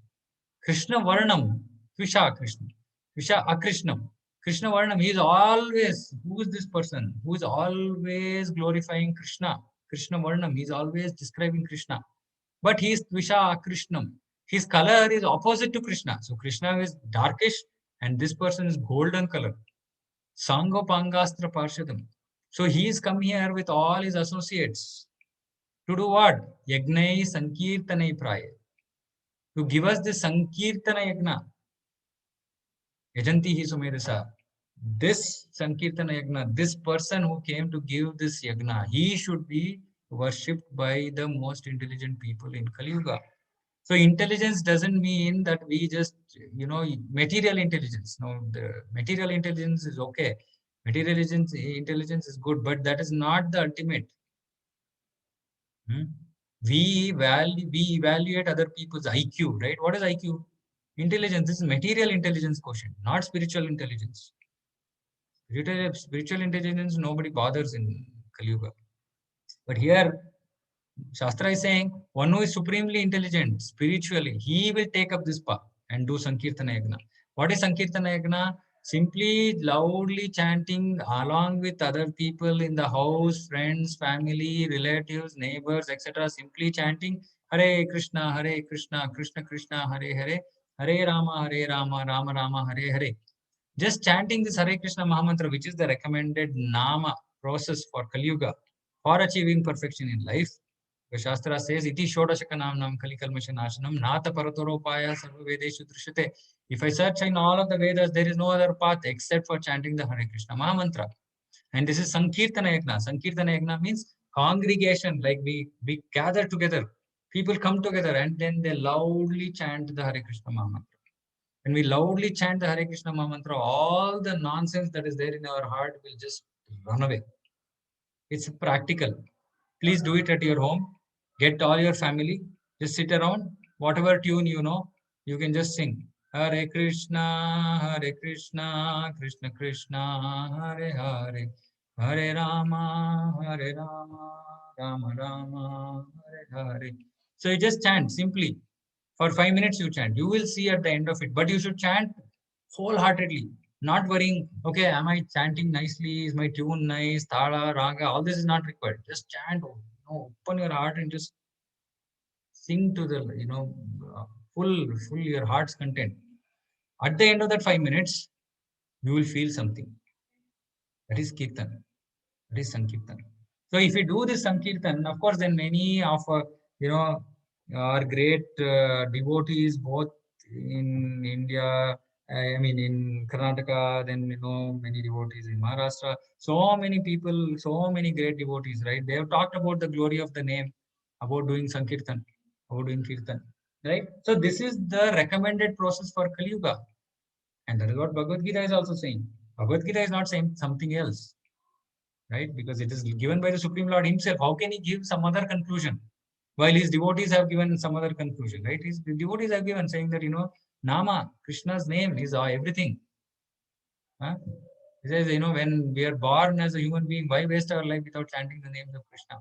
Krishna Varnam Tvisha Krishna. Tvisha Akrishnam. Krishna Varnam, he is always, who is this person? Who is always glorifying Krishna? Krishna Varnam, he is always describing Krishna. But he is Tvisha Akrishnam. His color is opposite to Krishna. So Krishna is darkish and this person is golden color. Sangopangastra Parshadam. So he is come here with all his associates. To do what? Yagnai Sankirtanai Praya. To give us this Sankirtana Yagna. Yajanti hi Sumedasa. This Sankirtana Yagna, this person who came to give this Yagna, he should be worshipped by the most intelligent people in Kali Yuga. So intelligence doesn't mean that we just, material intelligence. No, the material intelligence is okay. Material intelligence is good, but that is not the ultimate. We evaluate other people's IQ, right? What is IQ? Intelligence. This is material intelligence quotient, not spiritual intelligence. Spiritual intelligence, nobody bothers in Kali Yuga. But here, Shastra is saying, one who is supremely intelligent spiritually, he will take up this path and do Sankirtana Yagna. What is Sankirtana Yagna? Simply loudly chanting along with other people in the house, friends, family, relatives, neighbors, etc. Simply chanting Hare Krishna, Krishna Krishna, Hare Hare, Hare Rama, Rama Rama, Hare Hare. Just chanting this Hare Krishna Mahamantra, which is the recommended Nama process for Kali Yuga, for achieving perfection in life. The Shastra says, Iti Shodashakanam Kalikalmashanashanam Nata Paratoropaya Sarva Vedeshu Drishyate. If I search in all of the Vedas, there is no other path except for chanting the Hare Krishna Mahamantra. And this is Sankirtana Yagna. Sankirtana Yagna means congregation, like we gather together. People come together and then they loudly chant the Hare Krishna Mahamantra. When we loudly chant the Hare Krishna Mahamantra, all the nonsense that is there in our heart will just run away. It's practical. Please do it at your home. Get all your family. Just sit around. Whatever tune you know, you can just sing. Hare Krishna, Krishna Krishna, Hare Hare, Hare Rama, Rama Rama, Hare Hare. So you just chant simply. For 5 minutes you chant. You will see at the end of it. But you should chant wholeheartedly. Not worrying, okay, am I chanting nicely? Is my tune nice? Thala, raga, all this is not required. Just chant. Open your heart and just sing to the, uh, full your heart's content. At the end of that 5 minutes, you will feel something. That is Kirtan. That is Sankirtan. So if we do this Sankirtan, of course, then many of you know our great devotees, both in India, I mean in Karnataka, then many devotees in Maharashtra. So many people, so many great devotees, right? They have talked about the glory of the name, about doing Sankirtan, about doing Kirtan, right? So this is the recommended process for Kali Yuga, and that is what Bhagavad Gita is also saying. Bhagavad Gita is not saying something else, right? Because it is given by the Supreme Lord himself. How can he give some other conclusion? While his devotees have given some other conclusion, right? His devotees have given saying that, Nama, Krishna's name is everything. Huh? He says, when we are born as a human being, why waste our life without chanting the names of Krishna?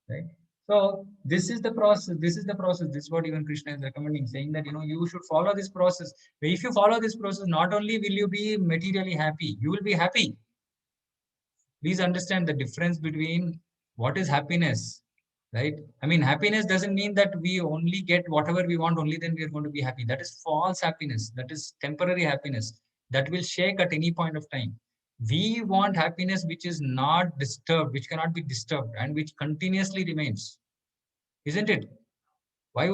Right? So this is the process. This is the process. This is what even Krishna is recommending, saying that, you should follow this process. If you follow this process, not only will you be materially happy, you will be happy. Please understand the difference between what is happiness, right? I mean, happiness doesn't mean that we only get whatever we want, only then we are going to be happy. That is false happiness. That is temporary happiness that will shake at any point of time. We want happiness which is not disturbed, which cannot be disturbed, and which continuously remains, isn't it? Why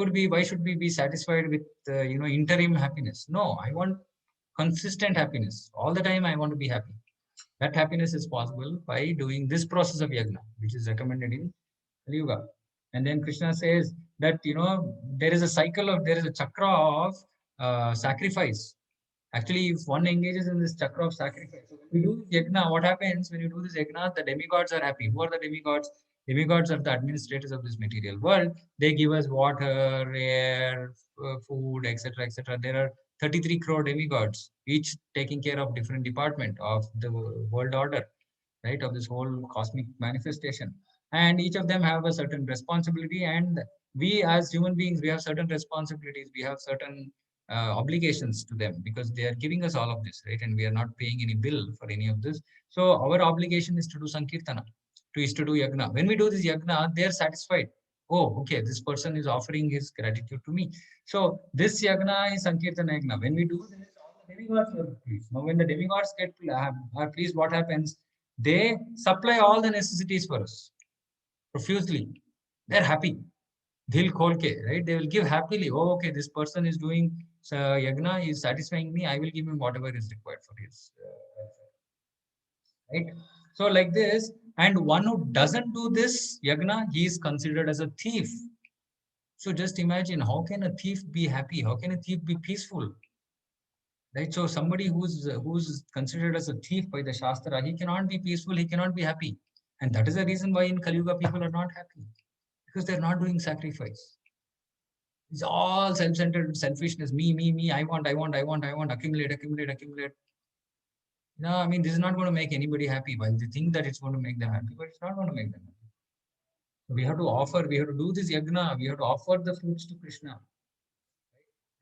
should we be satisfied with interim happiness? No, I want consistent happiness all the time. I want to be happy. That happiness is possible by doing this process of yagna, which is recommended in Kali Yuga. And then Krishna says that, there is a chakra of sacrifice. Actually, if one engages in this chakra of sacrifice, so when you do yagna, what happens when you do this yagna? The demigods are happy. Who are the demigods? Demigods are the administrators of this material world. They give us water, air, food, etc., etc. There are 33 crore demigods, each taking care of different department of the world order, right? Of this whole cosmic manifestation. And each of them have a certain responsibility. And we as human beings, we have certain responsibilities. We have certain obligations to them because they are giving us all of this, right? And we are not paying any bill for any of this. So our obligation is to do Sankirtana, to do yagna. When we do this yagna, they are satisfied. Oh, okay, this person is offering his gratitude to me. So this yagna is Sankirtana yagna. When we do this, all the demigods are pleased. Now, when the demigods are pleased, what happens? They supply all the necessities for us profusely. They're happy. Dil khol ke, right? They will give happily. Oh, okay, this person is doing yagna, is satisfying me. I will give him whatever is required for his right. So like this, and one who doesn't do this yagna, he is considered as a thief. So just imagine, how can a thief be happy? How can a thief be peaceful? Right. So somebody who's considered as a thief by the Shastra, he cannot be peaceful, he cannot be happy. And that is the reason why in Kali Yuga people are not happy. Because they're not doing sacrifice. It's all self-centered selfishness. Me, I want, accumulate. No, I mean, this is not going to make anybody happy. While they think that it's going to make them happy, but it's not going to make them happy. So we have to do this yagna, we have to offer the fruits to Krishna.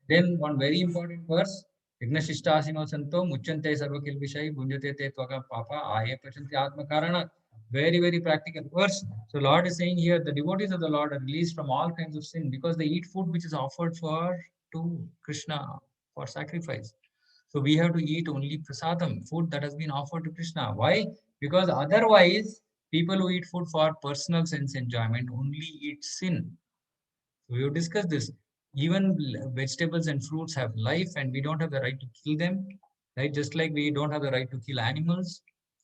Then one very important verse, Yagna Shishtasino Santo, Muchante Sarvakil Vishai, Bunjate Te Twaga Papa, Aye Pachanti Atma Karana. Very, very practical verse. So Lord is saying here, the devotees of the Lord are released from all kinds of sin because they eat food which is offered to Krishna for sacrifice. So we have to eat only prasadam, food that has been offered to Krishna. Why? Because otherwise, people who eat food for personal sense enjoyment only eat sin. So we have discussed this. Even vegetables and fruits have life, and we don't have the right to kill them, right? Just like we don't have the right to kill animals.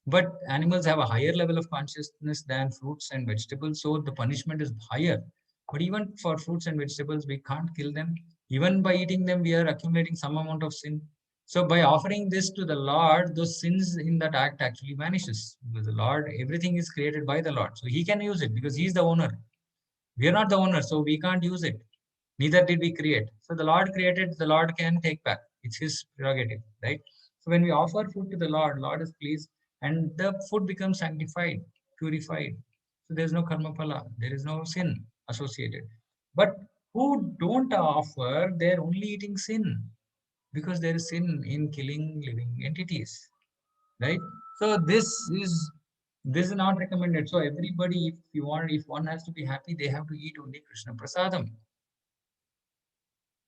But animals have a higher level of consciousness than fruits and vegetables, so the punishment is higher. But even for fruits and vegetables, we can't kill them. Even by eating them, we are accumulating some amount of sin. So by offering this to the Lord, those sins in that act actually vanishes. Because the Lord, everything is created by the Lord. So he can use it because he's the owner. We are not the owner, so we can't use it. Neither did we create. So the Lord created, the Lord can take back. It's his prerogative, right? So when we offer food to the Lord, Lord is pleased, and the food becomes sanctified, purified. So there's no karma phala, there is no sin associated. But who don't offer, they're only eating sin because there is sin in killing living entities, right? So this is not recommended. So everybody, if one has to be happy, they have to eat only Krishna prasadam.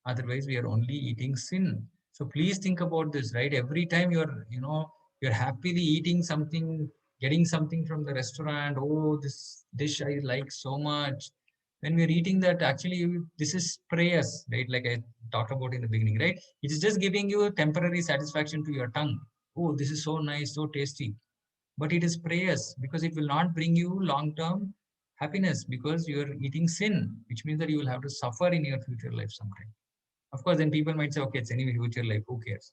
Otherwise, we are only eating sin. So please think about this, right? Every time you're happily eating something, getting something from the restaurant. Oh, this dish I like so much. When we're eating that, actually, this is prayers, right? Like I talked about in the beginning, right? It is just giving you temporary satisfaction to your tongue. Oh, this is so nice, so tasty. But it is prayers, because it will not bring you long-term happiness, because you are eating sin, which means that you will have to suffer in your future life sometime. Of course, then people might say, okay, it's anyway future life, who cares?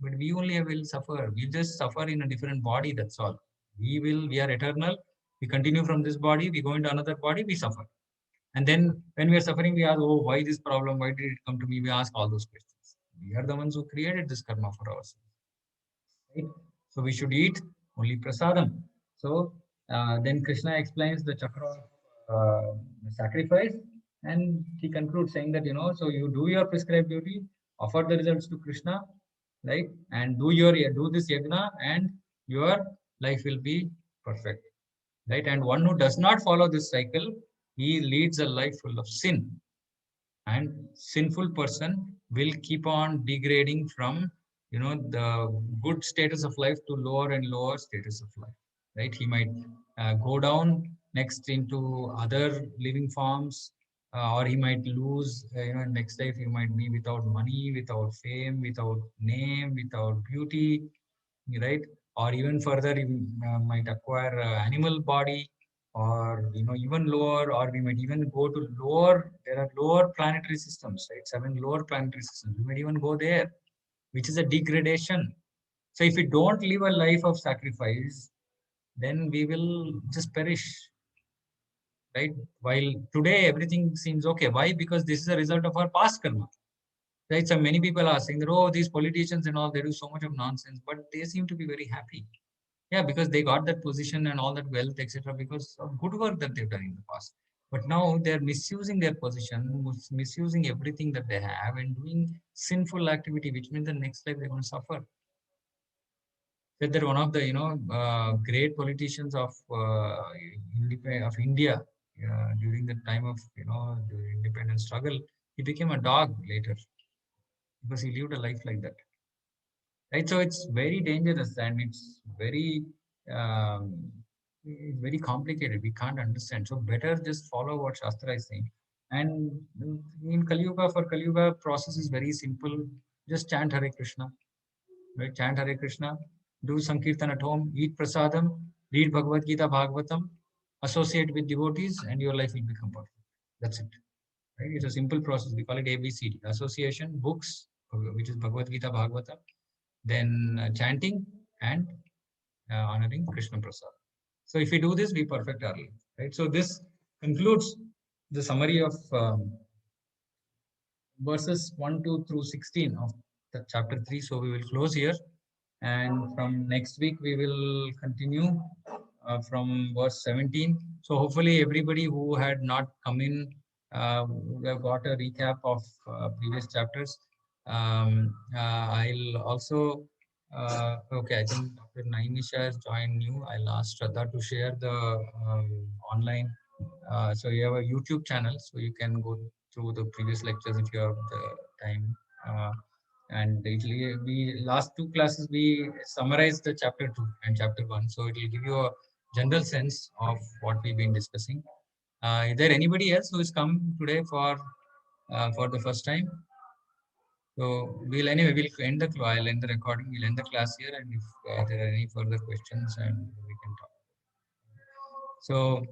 But we only will suffer. We just suffer in a different body, that's all. We are eternal. We continue from this body, we go into another body, we suffer. And then when we are suffering, we ask, oh, why this problem? Why did it come to me? We ask all those questions. We are the ones who created this karma for ourselves. Right? So we should eat only prasadam. So then Krishna explains the chakra sacrifice, and he concludes saying that, so you do your prescribed duty, offer the results to Krishna, right? And do this yagna, and your life will be perfect, right? And one who does not follow this cycle, he leads a life full of sin, and sinful person will keep on degrading from the good status of life to lower and lower status of life, right? He might go down next into other living forms, or he might lose, next life he might be without money, without fame, without name, without beauty, right? Or even further, you might acquire animal body, or even lower, or we might even go to lower. There are lower planetary systems, right? 7 lower planetary systems. We might even go there, which is a degradation. So if we don't live a life of sacrifice, then we will just perish, right? While today everything seems okay. Why? Because this is a result of our past karma. Right? So many people are saying that, oh, these politicians and all, they do so much of nonsense, but they seem to be very happy. Yeah, because they got that position and all that wealth, etc., because of good work that they've done in the past. But now they're misusing their position, misusing everything that they have, and doing sinful activity, which means the next life they're going to suffer. Said that one of the great politicians of India during the time of the independence struggle, he became a dog later because he lived a life like that. Right, so it's very dangerous, and um, it's very complicated. We can't understand. So better just follow what Shastra is saying. And in Kali Yuga, for Kali Yuga, process is very simple. Just chant Hare Krishna, right? Chant Hare Krishna, do Sankirtan at home, eat prasadam, read Bhagavad Gita, Bhagavatam, associate with devotees, and your life will become perfect. That's it. Right? It's a simple process. We call it ABCD: association, books, which is Bhagavad Gita, Bhagavatam, then chanting, and honoring Krishna Prasad. So if we do this, we perfect our life, right? So this concludes the summary of verses 1, 2 through 16 of the chapter 3. So we will close here, and from next week we will continue from verse 17. So hopefully everybody who had not come in, we have got a recap of previous chapters. I'll also okay, I think Dr. Naimisha has joined new. I'll ask Shraddha to share the online. So you have a YouTube channel, so you can go through the previous lectures if you have the time. And it'll we last 2 classes we summarized the chapter 2 and chapter 1, so it will give you a general sense of what we've been discussing. Is there anybody else who has come today for the first time? So we'll end the I'll end the recording. We'll end the class here, and if there are any further questions, and we can talk. So